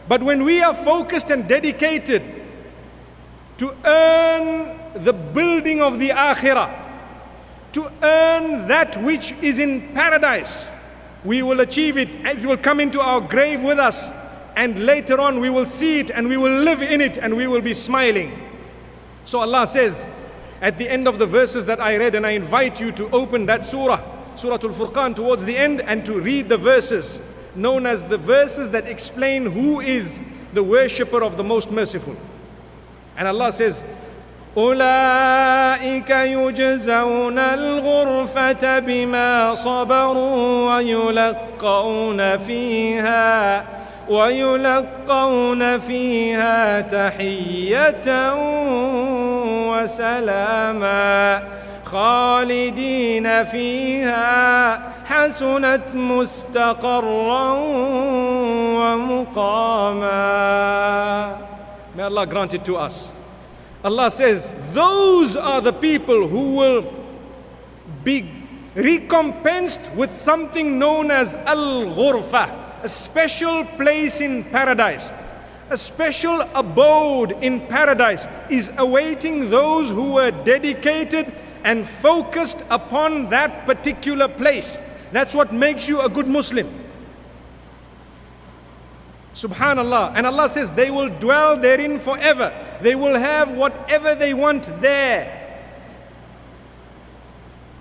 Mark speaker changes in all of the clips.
Speaker 1: But when we are focused and dedicated to earn the building of the akhirah, to earn that which is in paradise, we will achieve it, and it will come into our grave with us, and later on we will see it and we will live in it and we will be smiling. So Allah says at the end of the verses that I read, and I invite you to open that surah, Surah Al-Furqan, towards the end, and to read the verses known as the verses that explain who is the worshipper of the Most Merciful. And Allah says, أولئك يجزون الغرفة بما صبروا ويلقون فيها تحية وسلاما خالدين فيها حسنت مستقرا ومقاما. May Allah grant it to us. Allah says, those are the people who will be recompensed with something known as Al-Ghurfa, a special place in paradise. A special abode in paradise is awaiting those who were dedicated and focused upon that particular place. That's what makes you a good Muslim. Subhanallah. And Allah says they will dwell therein forever. They will have whatever they want there.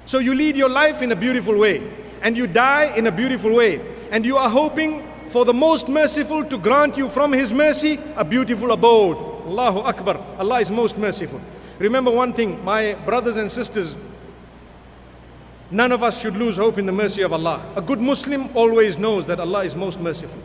Speaker 1: So you lead your life in a beautiful way, and you die in a beautiful way, and you are hoping for the Most Merciful to grant you from His mercy a beautiful abode. Allahu Akbar. Allah is most merciful. Remember one thing, my brothers and sisters, none of us should lose hope in the mercy of Allah. A good Muslim always knows that Allah is most merciful.